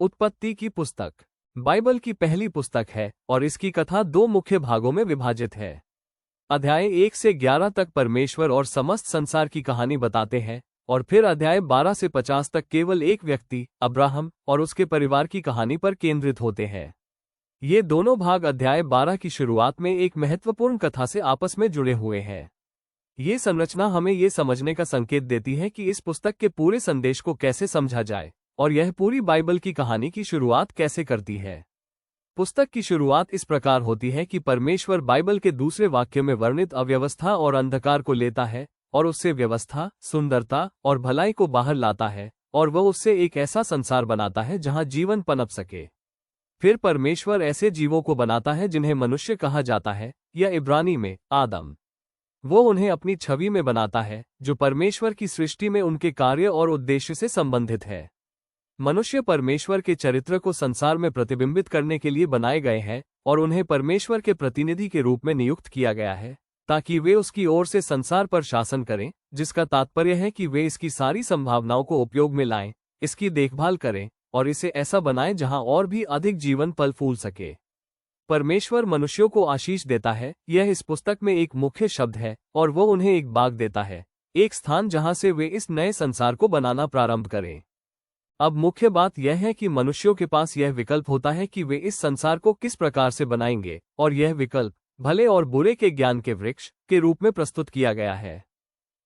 उत्पत्ति की पुस्तक बाइबल की पहली पुस्तक है और इसकी कथा 2 मुख्य भागों में विभाजित है। अध्याय 1 से 11 तक परमेश्वर और समस्त संसार की कहानी बताते हैं और फिर अध्याय 12 से 50 तक केवल एक व्यक्ति अब्राहम और उसके परिवार की कहानी पर केंद्रित होते हैं। ये दोनों भाग अध्याय 12 की शुरुआत में एक महत्वपूर्ण कथा से आपस में जुड़े हुए हैं। ये संरचना हमें ये समझने का संकेत देती है कि इस पुस्तक के पूरे संदेश को कैसे समझा जाए और यह पूरी बाइबल की कहानी की शुरुआत कैसे करती है। पुस्तक की शुरुआत इस प्रकार होती है कि परमेश्वर बाइबल के दूसरे वाक्य में वर्णित अव्यवस्था और अंधकार को लेता है और उससे व्यवस्था, सुंदरता और भलाई को बाहर लाता है और वह उससे एक ऐसा संसार बनाता है जहां जीवन पनप सके। फिर परमेश्वर ऐसे जीवों को बनाता है जिन्हें मनुष्य कहा जाता है या इब्रानी में आदम। वो उन्हें अपनी छवि में बनाता है जो परमेश्वर की सृष्टि में उनके कार्य और उद्देश्य से संबंधित है। मनुष्य परमेश्वर के चरित्र को संसार में प्रतिबिंबित करने के लिए बनाए गए हैं और उन्हें परमेश्वर के प्रतिनिधि के रूप में नियुक्त किया गया है ताकि वे उसकी ओर से संसार पर शासन करें, जिसका तात्पर्य है कि वे इसकी सारी संभावनाओं को उपयोग में लाएं, इसकी देखभाल करें और इसे ऐसा बनाएं जहां और भी अधिक जीवन फल फूल सके। परमेश्वर मनुष्यों को आशीष देता है, यह इस पुस्तक में एक मुख्य शब्द है, और वो उन्हें एक बाग देता है, एक स्थान जहां से वे इस नए संसार को बनाना प्रारंभ करें। अब मुख्य बात यह है कि मनुष्यों के पास यह विकल्प होता है कि वे इस संसार को किस प्रकार से बनाएंगे, और यह विकल्प भले और बुरे के ज्ञान के वृक्ष के रूप में प्रस्तुत किया गया है।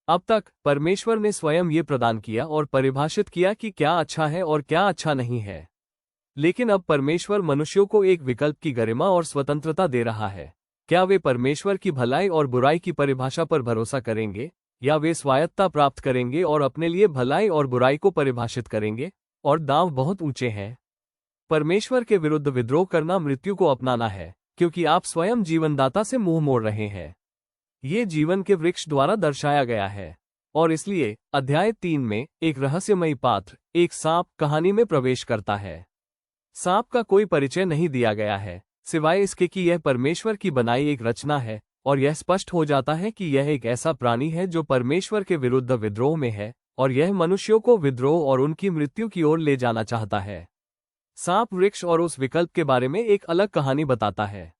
अब तक परमेश्वर ने स्वयं ये प्रदान किया और परिभाषित किया कि क्या अच्छा है और क्या अच्छा नहीं है। लेकिन अब परमेश्वर मनुष्यों को एक विकल्प की गरिमा और स्वतंत्रता दे रहा है। क्या वे परमेश्वर की भलाई और बुराई की परिभाषा पर भरोसा करेंगे, या वे स्वायत्तता प्राप्त करेंगे और अपने लिए भलाई और बुराई को परिभाषित करेंगे? और दांव बहुत ऊंचे हैं। परमेश्वर के विरुद्ध विद्रोह करना मृत्यु को अपनाना है, क्योंकि आप स्वयं जीवनदाता से मुंह मोड़ रहे हैं। ये जीवन के वृक्ष द्वारा दर्शाया गया है। और इसलिए अध्याय 3 में एक रहस्यमयी पात्र, एक सांप, कहानी में प्रवेश करता है। सांप का कोई परिचय नहीं दिया गया है, सिवाय इसके कि यह परमेश्वर की बनाई एक रचना है, और यह स्पष्ट हो जाता है कि यह एक ऐसा प्राणी है जो परमेश्वर के विरुद्ध विद्रोह में है, और यह मनुष्यों को विद्रोह और उनकी मृत्यु की ओर ले जाना चाहता है। सांप वृक्ष और उस विकल्प के बारे में एक अलग कहानी बताता है।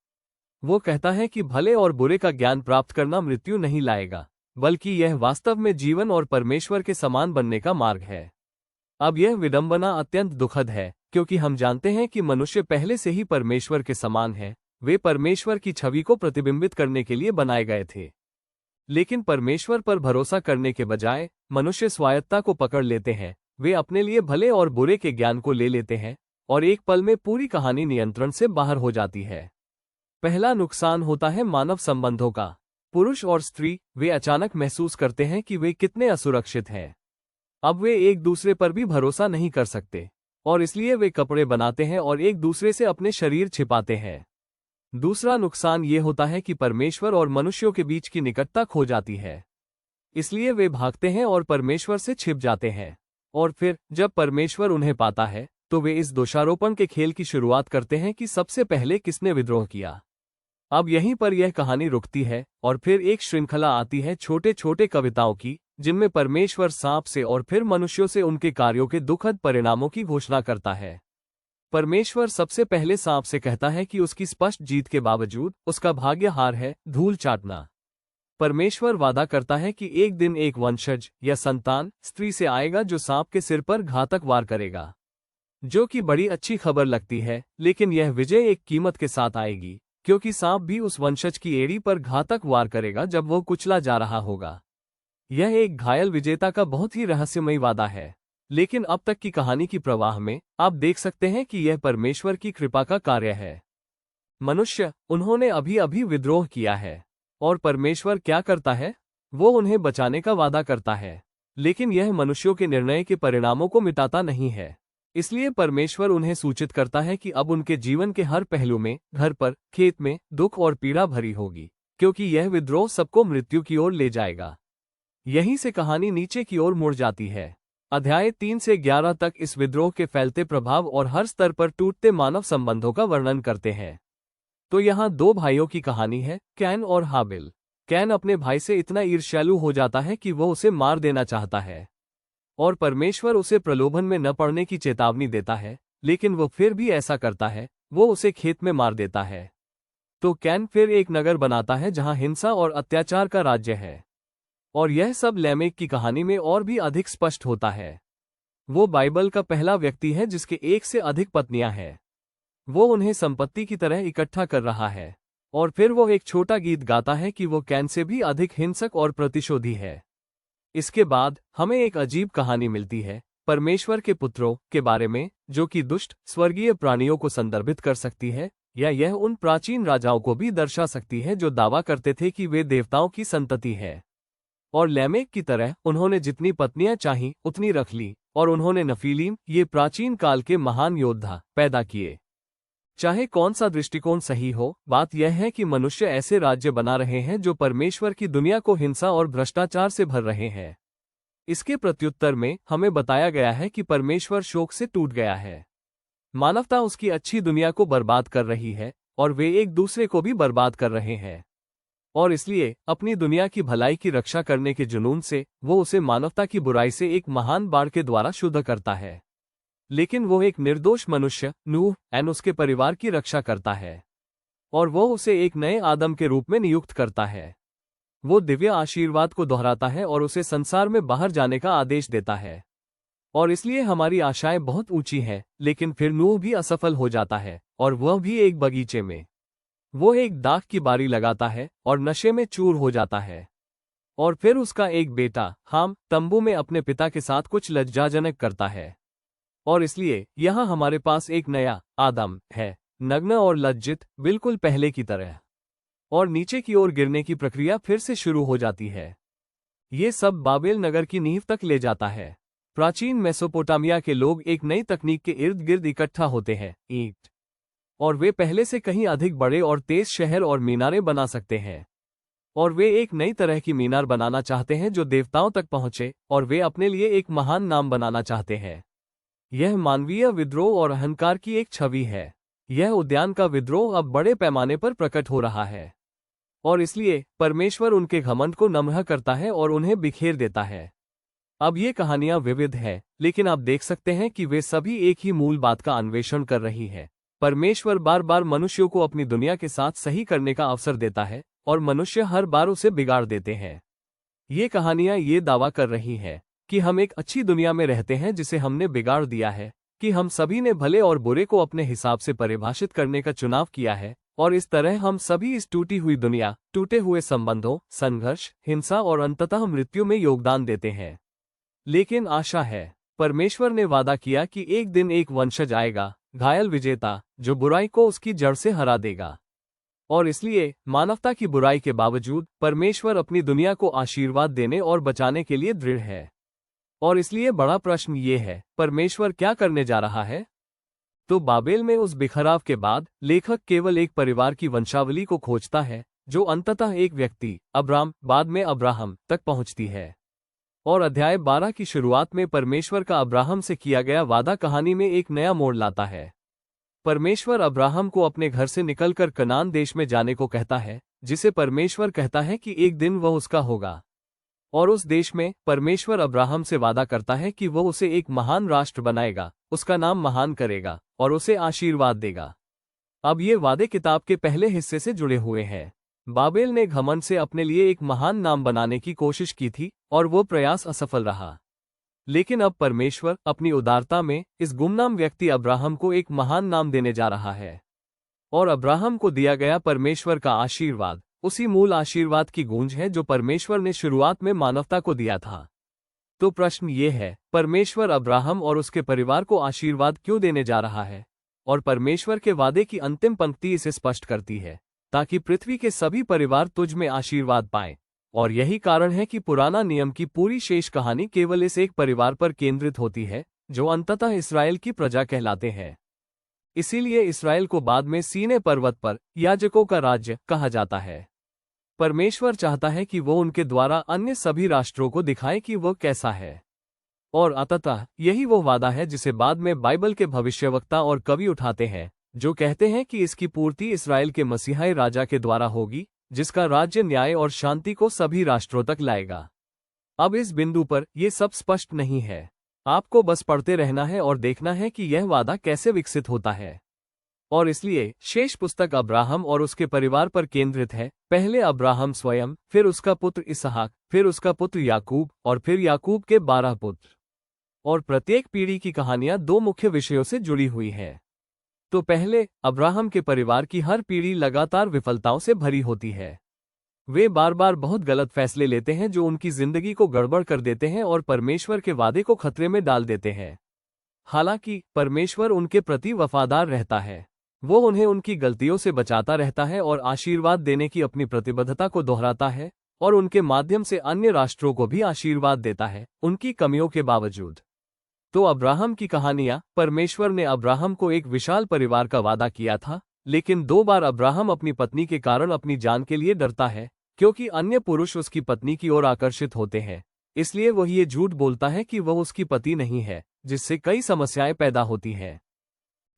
वो कहता है कि भले और बुरे का ज्ञान प्राप्त करना मृत्यु नहीं लाएगा, बल्कि यह वास्तव में जीवन और परमेश्वर के समान बनने का मार्ग है। अब यह विडंबना अत्यंत दुखद है, क्योंकि हम जानते हैं कि मनुष्य पहले से ही परमेश्वर के समान है। वे परमेश्वर की छवि को प्रतिबिंबित करने के लिए बनाए गए थे। लेकिन परमेश्वर पर भरोसा करने के बजाय मनुष्य स्वायत्तता को पकड़ लेते हैं। वे अपने लिए भले और बुरे के ज्ञान को ले लेते हैं और एक पल में पूरी कहानी नियंत्रण से बाहर हो जाती है। पहला नुकसान होता है मानव संबंधों का। पुरुष और स्त्री, वे अचानक महसूस करते हैं कि वे कितने असुरक्षित हैं। अब वे एक दूसरे पर भी भरोसा नहीं कर सकते, और इसलिए वे कपड़े बनाते हैं और एक दूसरे से अपने शरीर छिपाते हैं। दूसरा नुकसान ये होता है कि परमेश्वर और मनुष्यों के बीच की निकटता खो जाती है। इसलिए वे भागते हैं और परमेश्वर से छिप जाते हैं, और फिर जब परमेश्वर उन्हें पाता है तो वे इस दोषारोपण के खेल की शुरुआत करते हैं कि सबसे पहले किसने विद्रोह किया। अब यहीं पर यह कहानी रुकती है और फिर एक श्रृंखला आती है छोटे छोटे कविताओं की, जिनमें परमेश्वर सांप से और फिर मनुष्यों से उनके कार्यों के दुखद परिणामों की घोषणा करता है। परमेश्वर सबसे पहले सांप से कहता है कि उसकी स्पष्ट जीत के बावजूद उसका भाग्य हार है, धूल चाटना। परमेश्वर वादा करता है कि एक दिन एक वंशज या संतान स्त्री से आएगा जो सांप के सिर पर घातक वार करेगा, जो कि बड़ी अच्छी खबर लगती है। लेकिन यह विजय एक कीमत के साथ आएगी, क्योंकि सांप भी उस वंशज की एड़ी पर घातक वार करेगा जब वो कुचला जा रहा होगा। यह एक घायल विजेता का बहुत ही रहस्यमयी वादा है। लेकिन अब तक की कहानी की प्रवाह में आप देख सकते हैं कि यह परमेश्वर की कृपा का कार्य है। मनुष्य, उन्होंने अभी अभी विद्रोह किया है, और परमेश्वर क्या करता है? वो उन्हें बचाने का वादा करता है, लेकिन यह मनुष्यों के निर्णय के परिणामों को मिटाता नहीं है। इसलिए परमेश्वर उन्हें सूचित करता है कि अब उनके जीवन के हर पहलू में, घर पर, खेत में, दुख और पीड़ा भरी होगी, क्योंकि यह विद्रोह सबको मृत्यु की ओर ले जाएगा। यहीं से कहानी नीचे की ओर मुड़ जाती है। अध्याय 3 से 11 तक इस विद्रोह के फैलते प्रभाव और हर स्तर पर टूटते मानव संबंधों का वर्णन करते हैं। तो यहाँ 2 भाइयों की कहानी है, कैन और हाबिल। कैन अपने भाई से इतना ईर्ष्यालु हो जाता है कि वो उसे मार देना चाहता है, और परमेश्वर उसे प्रलोभन में न पड़ने की चेतावनी देता है, लेकिन वो फिर भी ऐसा करता है, वो उसे खेत में मार देता है। तो कैन फिर एक नगर बनाता है जहां हिंसा और अत्याचार का राज्य है। और यह सब लैमेक की कहानी में और भी अधिक स्पष्ट होता है। वो बाइबल का पहला व्यक्ति है जिसके एक से अधिक पत्नियां हैं। वो उन्हें संपत्ति की तरह इकट्ठा कर रहा है। और फिर वो एक छोटा गीत गाता है कि वो कैन से भी अधिक हिंसक और प्रतिशोधी है। इसके बाद हमें एक अजीब कहानी मिलती है परमेश्वर के पुत्रों के बारे में, जो कि दुष्ट स्वर्गीय प्राणियों को संदर्भित कर सकती है, या यह उन प्राचीन राजाओं को भी दर्शा सकती है जो दावा करते थे कि वे देवताओं की संतति है। और लैमेक की तरह उन्होंने जितनी पत्नियां चाहीं उतनी रख ली, और उन्होंने नफीलीम, ये प्राचीन काल के महान योद्धा, पैदा किए। चाहे कौन सा दृष्टिकोण सही हो, बात यह है कि मनुष्य ऐसे राज्य बना रहे हैं जो परमेश्वर की दुनिया को हिंसा और भ्रष्टाचार से भर रहे हैं। इसके प्रत्युत्तर में हमें बताया गया है कि परमेश्वर शोक से टूट गया है। मानवता उसकी अच्छी दुनिया को बर्बाद कर रही है, और वे एक दूसरे को भी बर्बाद कर रहे हैं। और इसलिए अपनी दुनिया की भलाई की रक्षा करने के जुनून से वो उसे मानवता की बुराई से एक महान बाढ़ के द्वारा शुद्ध करता है। लेकिन वो एक निर्दोष मनुष्य नूह एन उसके परिवार की रक्षा करता है, और वो उसे एक नए आदम के रूप में नियुक्त करता है। वो दिव्य आशीर्वाद को दोहराता है और उसे संसार में बाहर जाने का आदेश देता है। और इसलिए हमारी आशाएं बहुत ऊंची हैं, लेकिन फिर नूह भी असफल हो जाता है, और वह भी एक बगीचे में। वो एक दाख की बारी लगाता है और नशे में चूर हो जाता है। और फिर उसका एक बेटा हाम तंबू में अपने पिता के साथ कुछ लज्जाजनक करता है। और इसलिए यहाँ हमारे पास एक नया आदम है, नग्न और लज्जित, बिल्कुल पहले की तरह। और नीचे की ओर गिरने की प्रक्रिया फिर से शुरू हो जाती है। ये सब बाबेल नगर की नींव तक ले जाता है। प्राचीन मेसोपोटामिया के लोग एक नई तकनीक के इर्द गिर्द इकट्ठा होते हैं, ईंट। और वे पहले से कहीं अधिक बड़े और तेज शहर और मीनारें बना सकते हैं। और वे एक नई तरह की मीनार बनाना चाहते हैं जो देवताओं तक पहुंचे, और वे अपने लिए एक महान नाम बनाना चाहते हैं। यह मानवीय विद्रोह और अहंकार की एक छवि है। यह उद्यान का विद्रोह अब बड़े पैमाने पर प्रकट हो रहा है। और इसलिए परमेश्वर उनके घमंड को नम्र करता है और उन्हें बिखेर देता है। अब ये कहानियां विविध है, लेकिन आप देख सकते हैं कि वे सभी एक ही मूल बात का अन्वेषण कर रही है। परमेश्वर बार बार मनुष्यों को अपनी दुनिया के साथ सही करने का अवसर देता है, और मनुष्य हर बार उसे बिगाड़ देते हैं। ये कहानियां ये दावा कर रही हैं कि हम एक अच्छी दुनिया में रहते हैं जिसे हमने बिगाड़ दिया है, कि हम सभी ने भले और बुरे को अपने हिसाब से परिभाषित करने का चुनाव किया है, और इस तरह हम सभी इस टूटी हुई दुनिया, टूटे हुए संबंधों, संघर्ष, हिंसा और अंततः मृत्यु में योगदान देते हैं। लेकिन आशा है, परमेश्वर ने वादा किया कि एक दिन एक वंशज आएगा, घायल विजेता, जो बुराई को उसकी जड़ से हरा देगा। और इसलिए मानवता की बुराई के बावजूद परमेश्वर अपनी दुनिया को आशीर्वाद देने और बचाने के लिए दृढ़ है। और इसलिए बड़ा प्रश्न ये है, परमेश्वर क्या करने जा रहा है? तो बाबेल में उस बिखराव के बाद लेखक केवल एक परिवार की वंशावली को खोजता है, जो अंततः एक व्यक्ति अब्राम, बाद में अब्राहम तक पहुंचती है। और अध्याय 12 की शुरुआत में परमेश्वर का अब्राहम से किया गया वादा कहानी में एक नया मोड़ लाता है। परमेश्वर अब्राहम को अपने घर से निकलकर कनान देश में जाने को कहता है, जिसे परमेश्वर कहता है कि एक दिन वह उसका होगा। और उस देश में परमेश्वर अब्राहम से वादा करता है कि वह उसे एक महान राष्ट्र बनाएगा, उसका नाम महान करेगा, और उसे आशीर्वाद देगा। अब ये वादे किताब के पहले हिस्से से जुड़े हुए हैं। बाबेल ने घमंड से अपने लिए एक महान नाम बनाने की कोशिश की थी, और वो प्रयास असफल रहा। लेकिन अब परमेश्वर अपनी उदारता में इस गुमनाम व्यक्ति अब्राहम को एक महान नाम देने जा रहा है। और अब्राहम को दिया गया परमेश्वर का आशीर्वाद उसी मूल आशीर्वाद की गूंज है जो परमेश्वर ने शुरुआत में मानवता को दिया था। तो प्रश्न ये है, परमेश्वर अब्राहम और उसके परिवार को आशीर्वाद क्यों देने जा रहा है? और परमेश्वर के वादे की अंतिम पंक्ति इसे स्पष्ट करती है, ताकि पृथ्वी के सभी परिवार तुझ में आशीर्वाद पाएं। और यही कारण है कि पुराना नियम की पूरी शेष कहानी केवल इस एक परिवार पर केंद्रित होती है, जो अंततः इस्राएल की प्रजा कहलाते हैं। इसीलिए इस्राएल को बाद में सीने पर्वत पर याजकों का राज्य कहा जाता है। परमेश्वर चाहता है कि वो उनके द्वारा अन्य सभी राष्ट्रों को दिखाए कि वो कैसा है। और अंततः यही वो वादा है जिसे बाद में बाइबल के भविष्यवक्ता और कवि उठाते हैं, जो कहते हैं कि इसकी पूर्ति इस्राएल के मसीहाई राजा के द्वारा होगी, जिसका राज्य न्याय और शांति को सभी राष्ट्रों तक लाएगा। अब इस बिंदु पर यह सब स्पष्ट नहीं है। आपको बस पढ़ते रहना है और देखना है कि यह वादा कैसे विकसित होता है। और इसलिए शेष पुस्तक अब्राहम और उसके परिवार पर केंद्रित है। पहले अब्राहम स्वयं, फिर उसका पुत्र इसहाक, फिर उसका पुत्र याकूब और फिर याकूब के 12 पुत्र। और प्रत्येक पीढ़ी की कहानियां दो मुख्य विषयों से जुड़ी हुई है। तो पहले अब्राहम के परिवार की हर पीढ़ी लगातार विफलताओं से भरी होती है। वे बार बार बहुत गलत फैसले लेते हैं जो उनकी जिंदगी को गड़बड़ कर देते हैं और परमेश्वर के वादे को खतरे में डाल देते हैं। हालांकि परमेश्वर उनके प्रति वफादार रहता है। वो उन्हें उनकी गलतियों से बचाता रहता है और आशीर्वाद देने की अपनी प्रतिबद्धता को दोहराता है और उनके माध्यम से अन्य राष्ट्रों को भी आशीर्वाद देता है, उनकी कमियों के बावजूद। तो अब्राहम की कहानियां, परमेश्वर ने अब्राहम को एक विशाल परिवार का वादा किया था, लेकिन 2 बार अब्राहम अपनी पत्नी के कारण अपनी जान के लिए डरता है, क्योंकि अन्य पुरुष उसकी पत्नी की ओर आकर्षित होते हैं। इसलिए वह ये झूठ बोलता है कि वह उसकी पति नहीं है, जिससे कई समस्याएं पैदा होती हैं।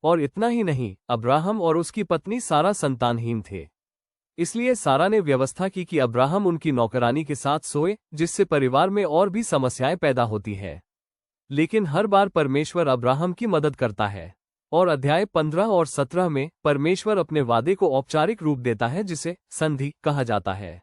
और इतना ही नहीं, अब्राहम और उसकी पत्नी सारा संतानहीन थे। इसलिए सारा ने व्यवस्था की कि अब्राहम उनकी नौकरानी के साथ सोए, जिससे परिवार में और भी समस्याएं पैदा होती है। लेकिन हर बार परमेश्वर अब्राहम की मदद करता है। और अध्याय 15 और 17 में परमेश्वर अपने वादे को औपचारिक रूप देता है, जिसे संधि कहा जाता है।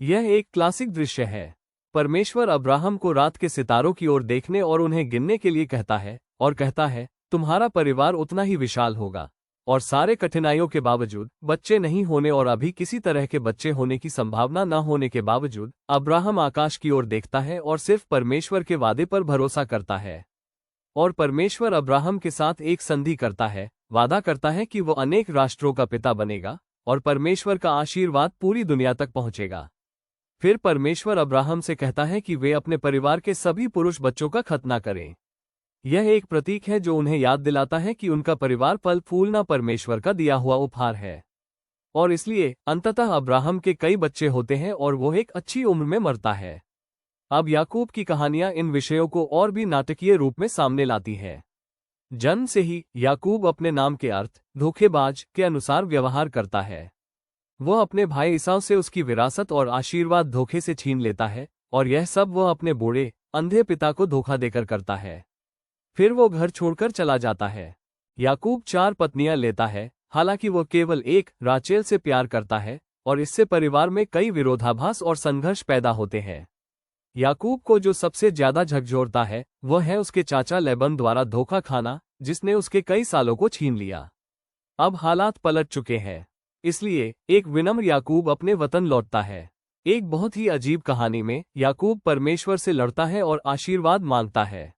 यह एक क्लासिक दृश्य है। परमेश्वर अब्राहम को रात के सितारों की ओर देखने और उन्हें गिनने के लिए कहता है और कहता है, तुम्हारा परिवार उतना ही विशाल होगा। और सारे कठिनाइयों के बावजूद, बच्चे नहीं होने और अभी किसी तरह के बच्चे होने की संभावना न होने के बावजूद, अब्राहम आकाश की ओर देखता है और सिर्फ परमेश्वर के वादे पर भरोसा करता है। और परमेश्वर अब्राहम के साथ एक संधि करता है, वादा करता है कि वो अनेक राष्ट्रों का पिता बनेगा और परमेश्वर का आशीर्वाद पूरी दुनिया तक पहुंचेगा। फिर परमेश्वर अब्राहम से कहता है कि वे अपने परिवार के सभी पुरुष बच्चों का खतना करें। यह एक प्रतीक है जो उन्हें याद दिलाता है कि उनका परिवार फल फूलना परमेश्वर का दिया हुआ उपहार है। और इसलिए अंततः अब्राहम के कई बच्चे होते हैं और वो एक अच्छी उम्र में मरता है। अब याकूब की कहानियां इन विषयों को और भी नाटकीय रूप में सामने लाती है। जन्म से ही याकूब अपने नाम के अर्थ धोखेबाज के अनुसार व्यवहार करता है। वह अपने भाई ईसाव से उसकी विरासत और आशीर्वाद धोखे से छीन लेता है, और यह सब वह अपने बूढ़े अंधे पिता को धोखा देकर करता है। फिर वो घर छोड़कर चला जाता है। याकूब 4 पत्नियां लेता है, हालांकि वो केवल एक राचेल से प्यार करता है, और इससे परिवार में कई विरोधाभास और संघर्ष पैदा होते हैं। याकूब को जो सबसे ज्यादा झकझोरता है वह है उसके चाचा लेबन द्वारा धोखा खाना, जिसने उसके कई सालों को छीन लिया। अब हालात पलट चुके हैं, इसलिए एक विनम्र याकूब अपने वतन लौटता है। एक बहुत ही अजीब कहानी में याकूब परमेश्वर से लड़ता है और आशीर्वाद मांगता है।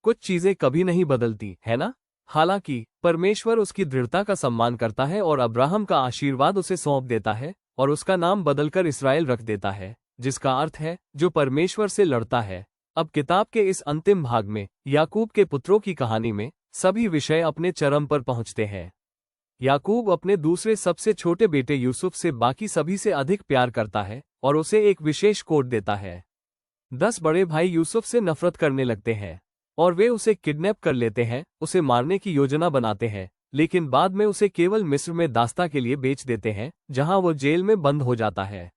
कुछ चीजें कभी नहीं बदलती, है ना? हालांकि परमेश्वर उसकी दृढ़ता का सम्मान करता है और अब्राहम का आशीर्वाद उसे सौंप देता है और उसका नाम बदलकर इस्राएल रख देता है, जिसका अर्थ है जो परमेश्वर से लड़ता है। अब किताब के इस अंतिम भाग में याकूब के पुत्रों की कहानी में सभी विषय अपने चरम पर पहुंचते हैं। याकूब अपने दूसरे सबसे छोटे बेटे यूसुफ से बाकी सभी से अधिक प्यार करता है और उसे एक विशेष कोड देता है। 10 बड़े भाई यूसुफ से नफरत करने लगते हैं और वे उसे किडनैप कर लेते हैं, उसे मारने की योजना बनाते हैं, लेकिन बाद में उसे केवल मिस्र में दास्ता के लिए बेच देते हैं, जहां वो जेल में बंद हो जाता है।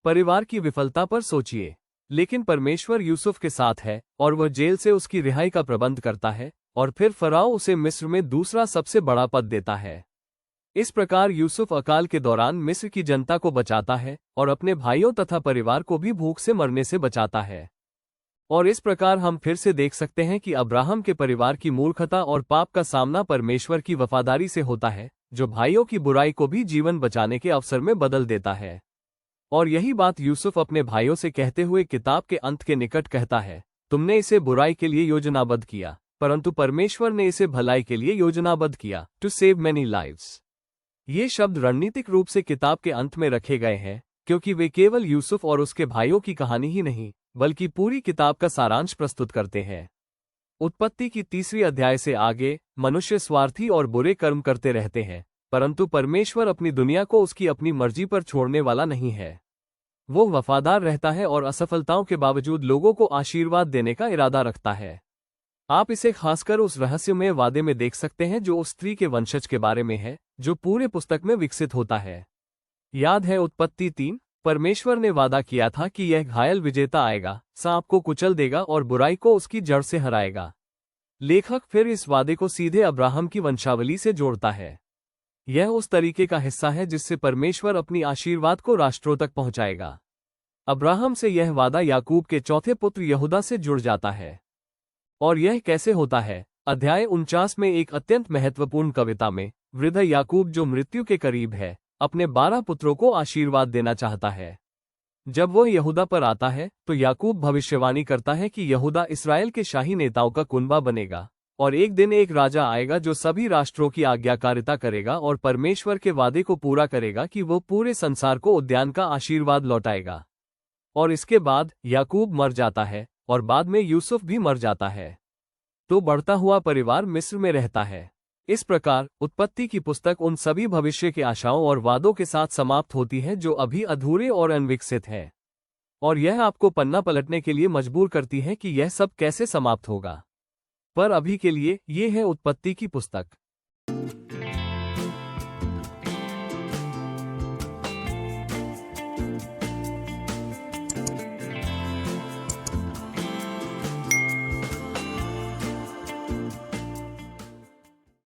परिवार की विफलता पर सोचिए, लेकिन परमेश्वर यूसुफ के साथ है और वह जेल से उसकी रिहाई का प्रबंध करता है, और फिर फराओ उसे मिस्र में दूसरा सबसे बड़ा पद देता है। इस प्रकार यूसुफ अकाल के दौरान मिस्र की जनता को बचाता है और अपने भाइयों तथा परिवार को भी भूख से मरने से बचाता है। और इस प्रकार हम फिर से देख सकते हैं कि अब्राहम के परिवार की मूर्खता और पाप का सामना परमेश्वर की वफादारी से होता है, जो भाइयों की बुराई को भी जीवन बचाने के अवसर में बदल देता है। और यही बात यूसुफ अपने भाइयों से कहते हुए किताब के अंत के निकट कहता है, तुमने इसे बुराई के लिए योजनाबद्ध किया, परंतु परमेश्वर ने इसे भलाई के लिए योजनाबद्ध किया, टू सेव मेनी लाइव्स। ये शब्द रणनीतिक रूप से किताब के अंत में रखे गए हैं, क्योंकि वे केवल यूसुफ और उसके भाइयों की कहानी ही नहीं, बल्कि पूरी किताब का सारांश प्रस्तुत करते हैं। उत्पत्ति की 3री अध्याय से आगे मनुष्य स्वार्थी और बुरे कर्म करते रहते हैं, परंतु परमेश्वर अपनी दुनिया को उसकी अपनी मर्जी पर छोड़ने वाला नहीं है। वो वफादार रहता है और असफलताओं के बावजूद लोगों को आशीर्वाद देने का इरादा रखता है। आप इसे खासकर उस रहस्यमय वादे में देख सकते हैं जो उस स्त्री के वंशज के बारे में है, जो पूरे पुस्तक में विकसित होता है। याद है उत्पत्ति 3? परमेश्वर ने वादा किया था कि यह घायल विजेता आएगा, सांप को कुचल देगा और बुराई को उसकी जड़ से हराएगा। लेखक फिर इस वादे को सीधे अब्राहम की वंशावली से जोड़ता है। यह उस तरीके का हिस्सा है जिससे परमेश्वर अपनी आशीर्वाद को राष्ट्रों तक पहुंचाएगा। अब्राहम से यह वादा याकूब के चौथे पुत्र यहूदा से जुड़ जाता है। और यह कैसे होता है? अध्याय 49 में एक अत्यंत महत्वपूर्ण कविता में वृद्ध याकूब, जो मृत्यु के करीब है, अपने 12 पुत्रों को आशीर्वाद देना चाहता है। जब वह यहूदा पर आता है तो याकूब भविष्यवाणी करता है कि यहूदा इसराइल के शाही नेताओं का कुनबा बनेगा और एक दिन एक राजा आएगा जो सभी राष्ट्रों की आज्ञाकारिता करेगा और परमेश्वर के वादे को पूरा करेगा कि वो पूरे संसार को उद्यान का आशीर्वाद लौटाएगा। और इसके बाद याकूब मर जाता है और बाद में यूसुफ भी मर जाता है। तो बढ़ता हुआ परिवार मिस्र में रहता है। इस प्रकार उत्पत्ति की पुस्तक उन सभी भविष्य के आशाओं और वादों के साथ समाप्त होती है जो अभी अधूरे और अनविकसित है। और यह आपको पन्ना पलटने के लिए मजबूर करती है कि यह सब कैसे समाप्त होगा। पर अभी के लिए ये है उत्पत्ति की पुस्तक।